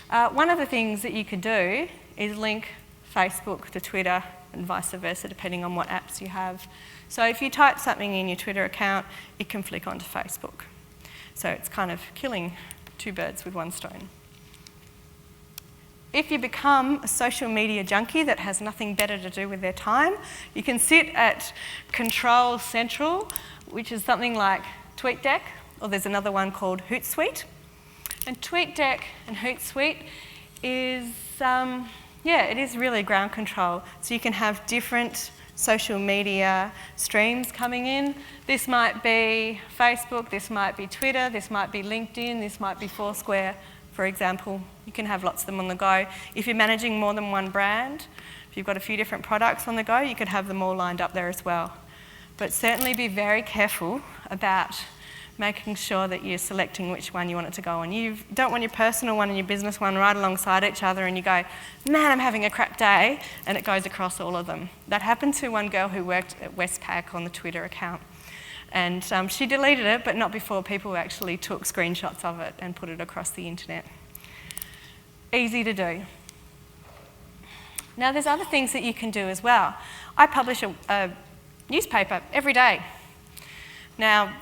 One of the things that you could do is link Facebook to Twitter and vice versa, depending on what apps you have. So if you type something in your Twitter account, it can flick onto Facebook. So it's kind of killing two birds with one stone. If you become a social media junkie that has nothing better to do with their time, you can sit at Control Central, which is something like TweetDeck, or there's another one called Hootsuite. And TweetDeck and Hootsuite is, it is really ground control. So you can have different social media streams coming in. This might be Facebook, this might be Twitter, this might be LinkedIn, this might be Foursquare, for example. You can have lots of them on the go. If you're managing more than one brand, if you've got a few different products on the go, you could have them all lined up there as well. But certainly be very careful about making sure that you're selecting which one you want it to go on. You don't want your personal one and your business one right alongside each other and you go, man, I'm having a crap day, and it goes across all of them. That happened to one girl who worked at Westpac on the Twitter account. And she deleted it, but not before people actually took screenshots of it and put it across the internet. Easy to do. Now, there's other things that you can do as well. I publish a newspaper every day. Now,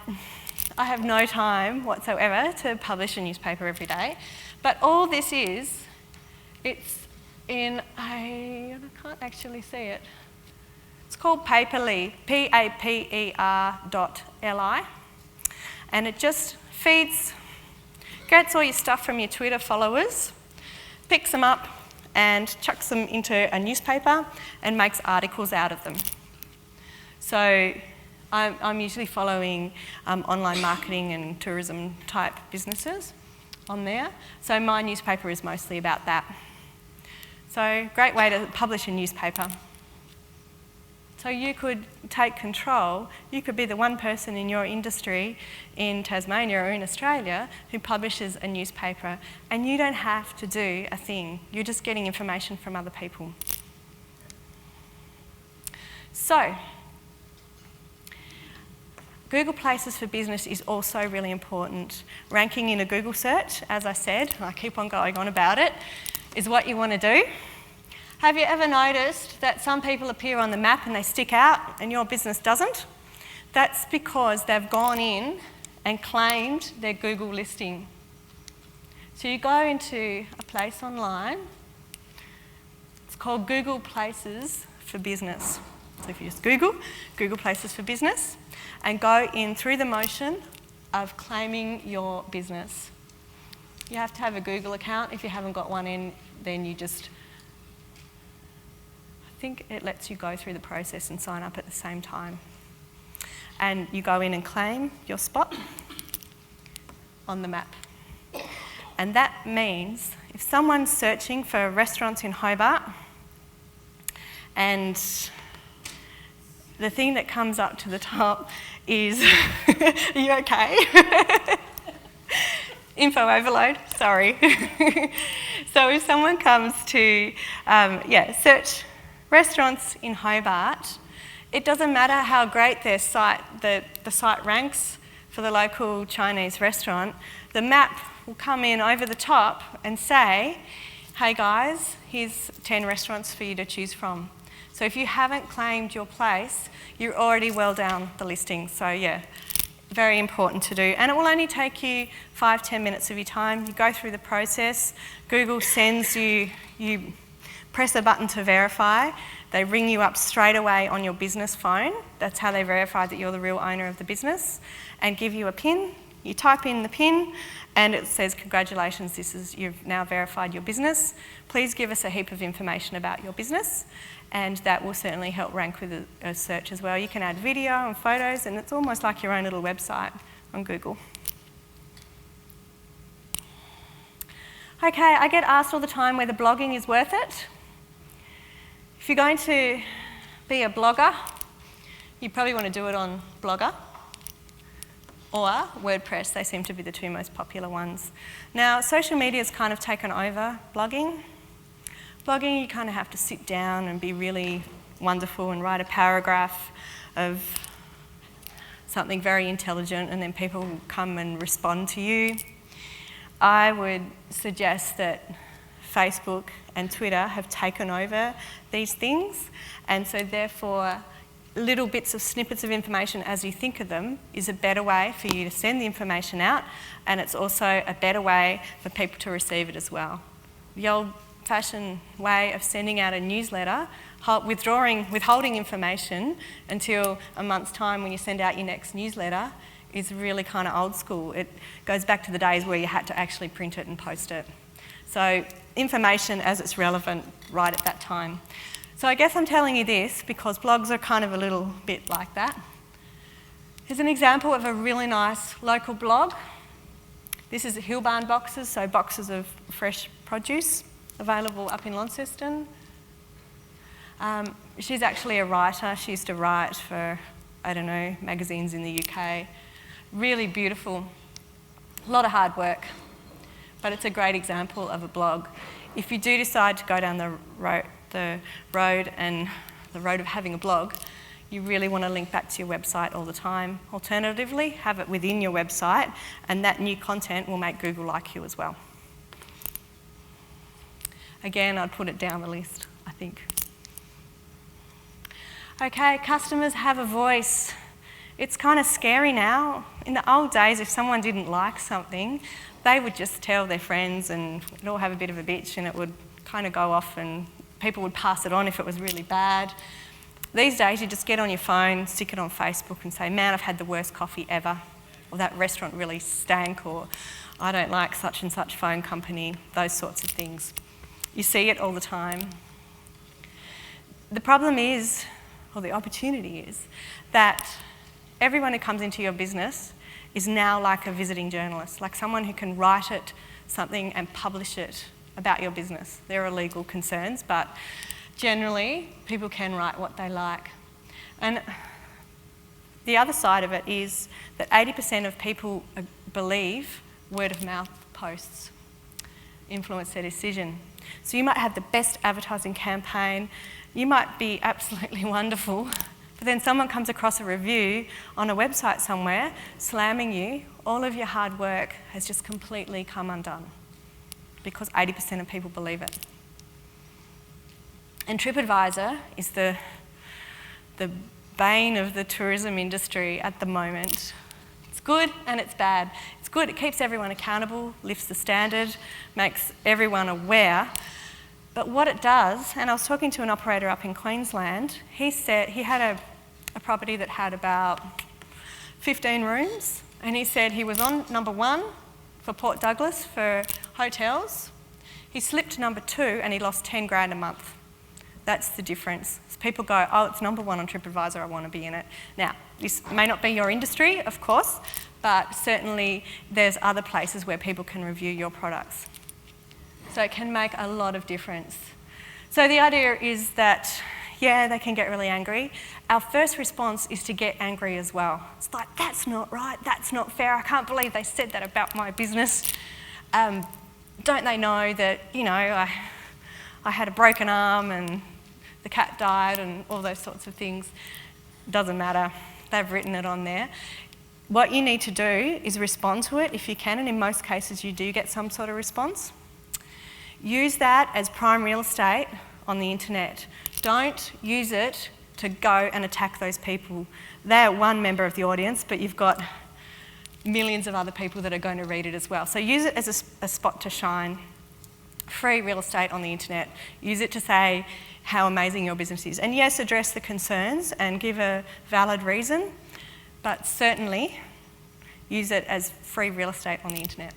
I have no time whatsoever to publish a newspaper every day, but all this is, it's in I can't actually see it. It's called Paperly, Paper.li, and it just gets all your stuff from your Twitter followers, picks them up and chucks them into a newspaper and makes articles out of them. So I'm usually following online marketing and tourism type businesses on there. So my newspaper is mostly about that. So great way to publish a newspaper. So you could take control. You could be the one person in your industry in Tasmania or in Australia who publishes a newspaper, and you don't have to do a thing. You're just getting information from other people. So Google Places for Business is also really important. Ranking in a Google search, as I said, and I keep on going on about it, is what you want to do. Have you ever noticed that some people appear on the map and they stick out and your business doesn't? That's because they've gone in and claimed their Google listing. So you go into a place online, it's called Google Places for Business. So if you just Google Places for Business, and go in through the motion of claiming your business. You have to have a Google account. If you haven't got one in, then you just, I think it lets you go through the process and sign up at the same time. And you go in and claim your spot on the map. And that means if someone's searching for restaurants in Hobart and the thing that comes up to the top is, are you okay? Info overload, sorry. So if someone comes to, search restaurants in Hobart, it doesn't matter how great their site, the site ranks for the local Chinese restaurant, the map will come in over the top and say, hey guys, here's 10 restaurants for you to choose from. So if you haven't claimed your place, you're already well down the listing. So yeah, very important to do. And it will only take you 5-10 minutes of your time. You go through the process. Google sends you press a button to verify. They ring you up straight away on your business phone. That's how they verify that you're the real owner of the business, and give you a PIN. You type in the PIN and it says, congratulations, you've now verified your business. Please give us a heap of information about your business. And that will certainly help rank with a search as well. You can add video and photos, and it's almost like your own little website on Google. Okay, I get asked all the time whether blogging is worth it. If you're going to be a blogger, you probably want to do it on Blogger or WordPress. They seem to be the two most popular ones. Now, social media has kind of taken over blogging. Blogging, you kind of have to sit down and be really wonderful and write a paragraph of something very intelligent, and then people will come and respond to you. I would suggest that Facebook and Twitter have taken over these things, and so therefore little bits of snippets of information as you think of them is a better way for you to send the information out, and it's also a better way for people to receive it as well. The old-fashioned way of sending out a newsletter, withholding information until a month's time when you send out your next newsletter, is really kind of old school. It goes back to the days where you had to actually print it and post it. So information as it's relevant right at that time. So I guess I'm telling you this because blogs are kind of a little bit like that. Here's an example of a really nice local blog. This is Hillbarn boxes, so boxes of fresh produce available up in Launceston. She's actually a writer. She used to write for, I don't know, magazines in the UK. Really beautiful. A lot of hard work, but it's a great example of a blog. If you do decide to go down the road of having a blog, you really want to link back to your website all the time. Alternatively, have it within your website, and that new content will make Google like you as well. Again, I'd put it down the list, I think. Okay, customers have a voice. It's kind of scary now. In the old days, if someone didn't like something, they would just tell their friends and we'd all have a bit of a bitch, and it would kind of go off and people would pass it on if it was really bad. These days, you just get on your phone, stick it on Facebook and say, man, I've had the worst coffee ever, or that restaurant really stank, or I don't like such and such phone company, those sorts of things. You see it all the time. The problem is, or the opportunity is, that everyone who comes into your business is now like a visiting journalist, like someone who can write something and publish it about your business. There are legal concerns, but generally, people can write what they like. And the other side of it is that 80% of people believe word of mouth posts influence their decision. So you might have the best advertising campaign, you might be absolutely wonderful, but then someone comes across a review on a website somewhere slamming you, all of your hard work has just completely come undone because 80% of people believe it. And TripAdvisor is the bane of the tourism industry at the moment. It's good and it's bad. It's good, it keeps everyone accountable, lifts the standard, makes everyone aware. But what it does, and I was talking to an operator up in Queensland, he said he had a property that had about 15 rooms, and he said he was on number 1 for Port Douglas for hotels. He slipped to number 2 and he lost 10 grand a month. That's the difference. So people go, oh, it's number 1 on TripAdvisor, I want to be in it. Now, this may not be your industry, of course, but certainly there's other places where people can review your products. So it can make a lot of difference. So the idea is that, yeah, they can get really angry. Our first response is to get angry as well. It's like, that's not right, that's not fair, I can't believe they said that about my business. Don't they know that, you know, I had a broken arm and the cat died and all those sorts of things. Doesn't matter, they've written it on there. What you need to do is respond to it if you can, and in most cases you do get some sort of response. Use that as prime real estate on the internet. Don't use it to go and attack those people. They're one member of the audience, but you've got millions of other people that are going to read it as well. So use it as a spot to shine. Free real estate on the internet. Use it to say how amazing your business is. And yes, address the concerns and give a valid reason, but certainly use it as free real estate on the internet.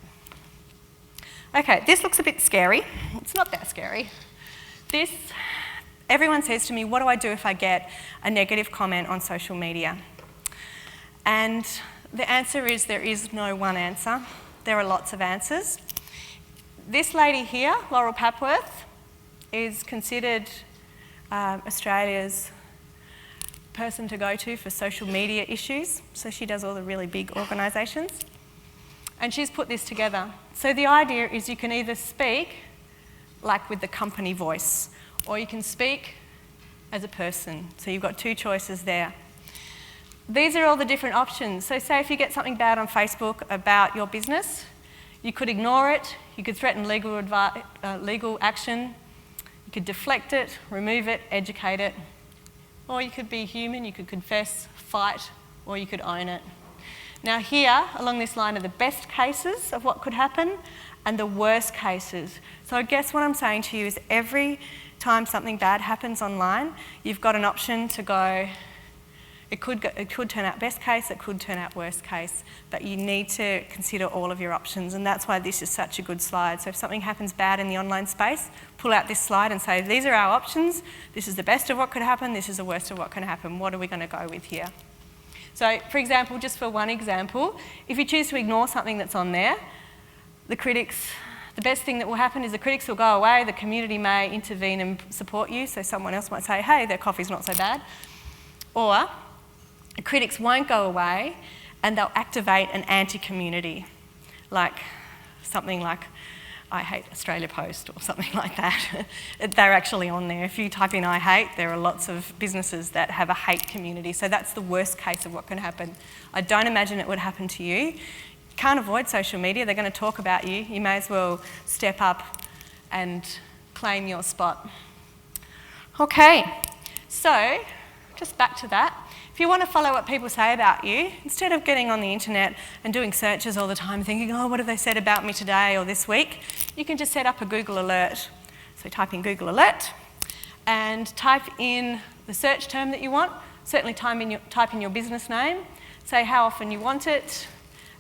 Okay, this looks a bit scary. It's not that scary. Everyone says to me, what do I do if I get a negative comment on social media? And the answer is there is no one answer. There are lots of answers. This lady here, Laurel Papworth, is considered Australia's person to go to for social media issues. So she does all the really big organisations. And she's put this together. So the idea is you can either speak like with the company voice, or you can speak as a person. So you've got 2 choices there. These are all the different options. So say if you get something bad on Facebook about your business, you could ignore it, you could threaten legal action, you could deflect it, remove it, educate it, or you could be human, you could confess, fight, or you could own it. Now here, along this line, are the best cases of what could happen and the worst cases. So I guess what I'm saying to you is every time something bad happens online, you've got an option to go, it could turn out best case, it could turn out worst case, but you need to consider all of your options, and that's why this is such a good slide. So if something happens bad in the online space, pull out this slide and say, these are our options, this is the best of what could happen, this is the worst of what can happen, what are we going to go with here? So, for example, just for one example, if you choose to ignore something that's on there, the best thing that will happen is the critics will go away, the community may intervene and support you, so someone else might say, hey, their coffee's not so bad. Or the critics won't go away and they'll activate an anti-community, like something like I hate Australia Post or something like that. They're actually on there. If you type in I hate, there are lots of businesses that have a hate community. So that's the worst case of what can happen. I don't imagine it would happen to you. You can't avoid social media. They're going to talk about you. You may as well step up and claim your spot. Okay, so just back to that. If you want to follow what people say about you, instead of getting on the internet and doing searches all the time thinking, oh, what have they said about me today or this week, you can just set up a Google alert. So type in Google alert and type in the search term that you want. Certainly type in your business name, say how often you want it,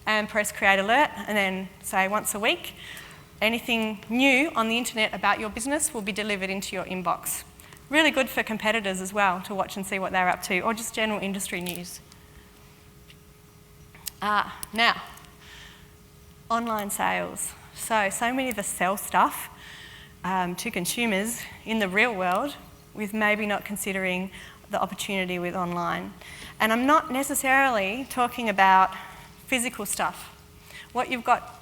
and press create alert, and then say once a week. Anything new on the internet about your business will be delivered into your inbox. Really good for competitors as well to watch and see what they're up to, or just general industry news. Now, online sales. So many of us sell stuff to consumers in the real world with maybe not considering the opportunity with online. And I'm not necessarily talking about physical stuff. What you've got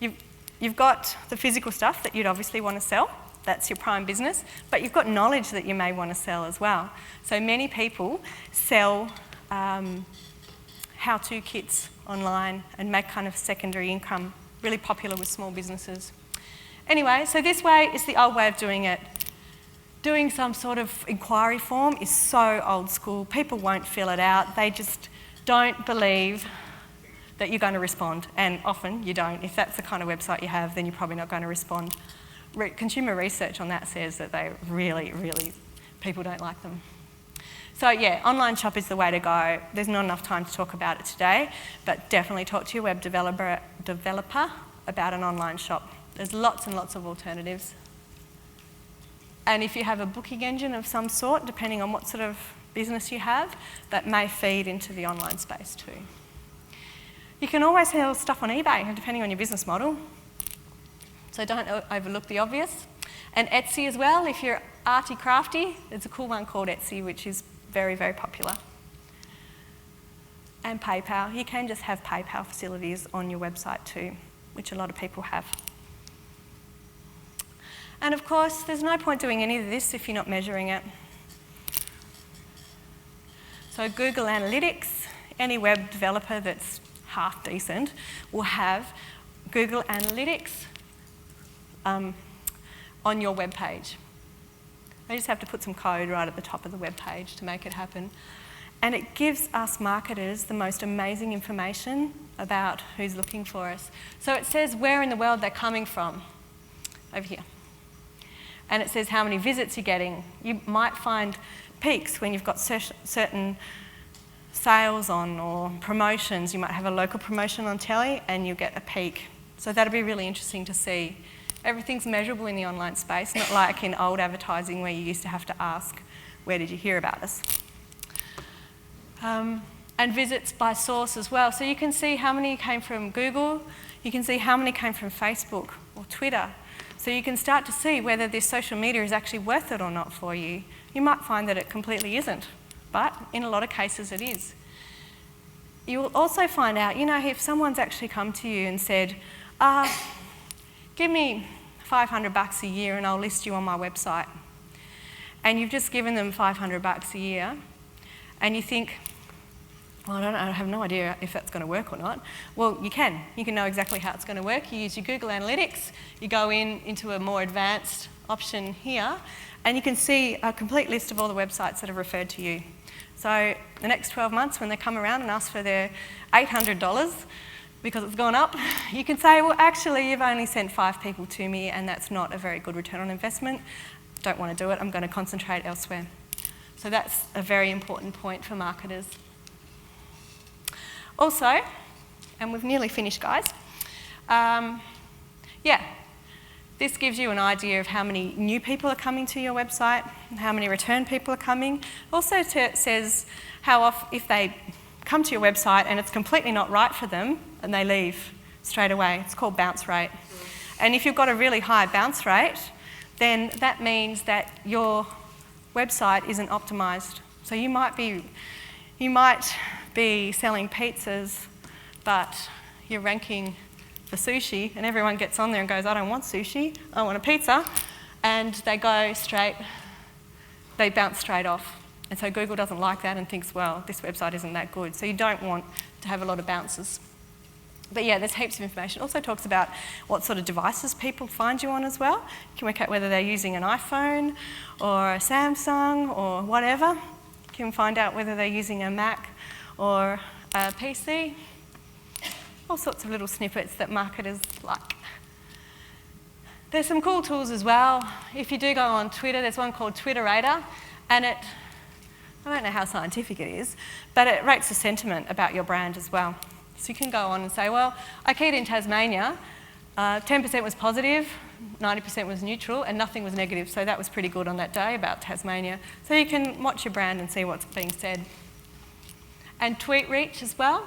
the physical stuff that you'd obviously want to sell. That's your prime business, but you've got knowledge that you may want to sell as well. So many people sell how-to kits online and make kind of secondary income, really popular with small businesses. Anyway, so this way is the old way of doing it. Doing some sort of inquiry form is so old school. People won't fill it out. They just don't believe that you're going to respond, and often you don't. If that's the kind of website you have, then you're probably not going to respond. Consumer research on that says that they really, people don't like them. So yeah, online shop is the way to go. There's not enough time to talk about it today, but definitely talk to your web developer about an online shop. There's lots and lots of alternatives. And if you have a booking engine of some sort, depending on what sort of business you have, that may feed into the online space too. You can always sell stuff on eBay, depending on your business model. So don't overlook the obvious. And Etsy as well, if you're arty crafty, there's a cool one called Etsy, which is very, very popular. And PayPal. You can just have PayPal facilities on your website too, which a lot of people have. And of course, there's no point doing any of this if you're not measuring it. So Google Analytics, any web developer that's half decent will have Google Analytics on your web page. I just have to put some code right at the top of the web page to make it happen. And it gives us marketers the most amazing information about who's looking for us. So it says where in the world they're coming from, over here. And it says how many visits you're getting. You might find peaks when you've got certain sales on or promotions. You might have a local promotion on telly and you'll get a peak. So that'll be really interesting to see. Everything's measurable in the online space, not like in old advertising where you used to have to ask, where did you hear about us? And visits by source as well. So you can see how many came from Google, you can see how many came from Facebook or Twitter. So you can start to see whether this social media is actually worth it or not for you. You might find that it completely isn't, but in a lot of cases it is. You will also find out, if someone's actually come to you and said, give me $500 a year and I'll list you on my website. And you've just given them $500 a year and you think, well, I have no idea if that's going to work or not. Well, you can. You can know exactly how it's going to work. You use your Google Analytics, you go into a more advanced option here, and you can see a complete list of all the websites that have referred to you. So the next 12 months when they come around and ask for their $800, because it's gone up, you can say, well, actually, you've only sent 5 people to me and that's not a very good return on investment. Don't want to do it. I'm going to concentrate elsewhere. So that's a very important point for marketers. Also, and we've nearly finished, guys, this gives you an idea of how many new people are coming to your website, how many return people are coming. Also says how often, if they come to your website and it's completely not right for them and they leave straight away. It's called bounce rate. And if you've got a really high bounce rate, then that means that your website isn't optimised. So you might be selling pizzas but you're ranking for sushi and everyone gets on there and goes, I don't want sushi, I want a pizza, and they bounce straight off. And so Google doesn't like that and thinks, well, this website isn't that good. So you don't want to have a lot of bounces. But yeah, there's heaps of information. It also talks about what sort of devices people find you on as well. You can work out whether they're using an iPhone or a Samsung or whatever. You can find out whether they're using a Mac or a PC. All sorts of little snippets that marketers like. There's some cool tools as well. If you do go on Twitter, there's one called Twitterator, and I don't know how scientific it is, but it rates the sentiment about your brand as well. So you can go on and say, well, I keyed in Tasmania, 10% was positive, 90% was neutral, and nothing was negative. So that was pretty good on that day about Tasmania. So you can watch your brand and see what's being said. And tweet reach as well.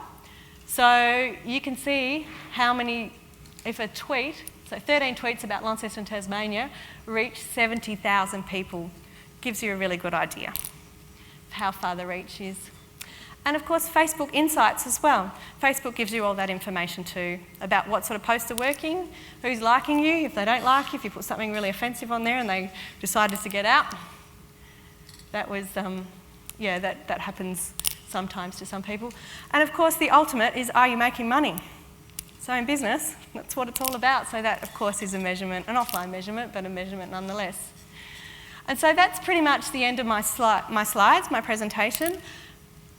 So you can see how many, if a tweet, so 13 tweets about Launceston, Tasmania, reach 70,000 people. Gives you a really good idea of how far the reach is. And of course, Facebook Insights as well. Facebook gives you all that information too, about what sort of posts are working, who's liking you, if they don't like you, if you put something really offensive on there and they decided to get out. That was, that happens sometimes to some people. And of course, the ultimate is, are you making money? So in business, that's what it's all about. So that, of course, is a measurement, an offline measurement, but a measurement nonetheless. And so that's pretty much the end of my slides, my presentation.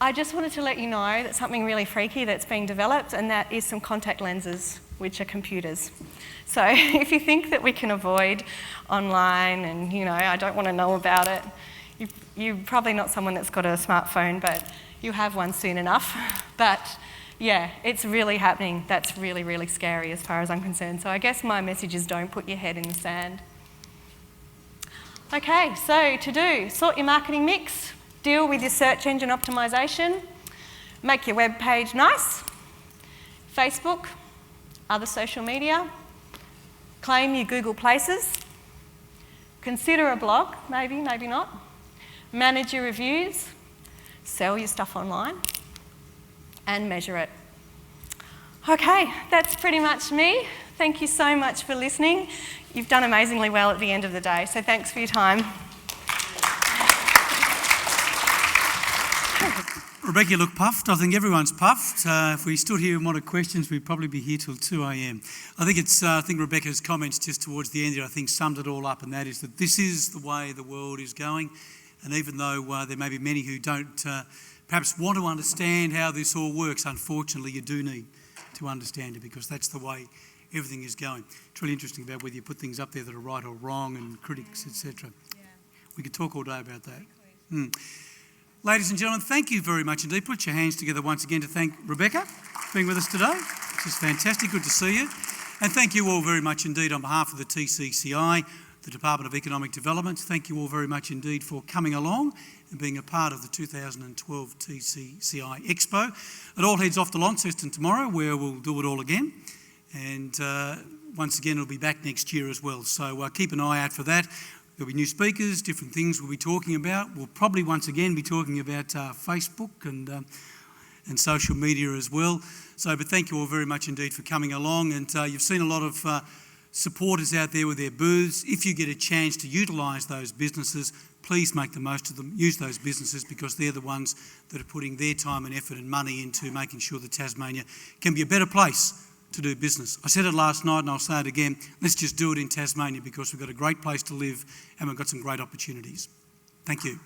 I just wanted to let you know that something really freaky that's being developed, and that is some contact lenses, which are computers. So if you think that we can avoid online and, I don't want to know about it, you're probably not someone that's got a smartphone, but you'll have one soon enough. But yeah, it's really happening. That's really, really scary as far as I'm concerned. So I guess my message is don't put your head in the sand. Okay, so to do, sort your marketing mix, deal with your search engine optimization, make your web page nice, Facebook, other social media, claim your Google Places, consider a blog, maybe not, manage your reviews, sell your stuff online, and measure it. Okay, that's pretty much me. Thank you so much for listening. You've done amazingly well at the end of the day, so thanks for your time. Rebecca, you look puffed. I think everyone's puffed. If we stood here and wanted questions, we'd probably be here till 2 a.m. I think Rebecca's comments just towards the end there, summed it all up, and that is that this is the way the world is going. And even though there may be many who don't perhaps want to understand how this all works, unfortunately you do need to understand it, because that's the way everything is going. It's really interesting about whether you put things up there that are right or wrong, and critics, etc. Yeah. We could talk all day about that. Ladies and gentlemen, thank you very much indeed. Put your hands together once again to thank Rebecca for being with us today. This is fantastic. Good to see you. And thank you all very much indeed on behalf of the TCCI, the Department of Economic Development. Thank you all very much indeed for coming along and being a part of the 2012 TCCI Expo. It all heads off to Launceston tomorrow, where we'll do it all again. And once again, it'll be back next year as well. So keep an eye out for that. There'll be new speakers, different things we'll be talking about. We'll probably once again be talking about Facebook and social media as well. But thank you all very much indeed for coming along. And you've seen a lot of supporters out there with their booths. If you get a chance to utilise those businesses, please make the most of them. Use those businesses, because they're the ones that are putting their time and effort and money into making sure that Tasmania can be a better place to do business. I said it last night and I'll say it again. Let's just do it in Tasmania, because we've got a great place to live and we've got some great opportunities. Thank you.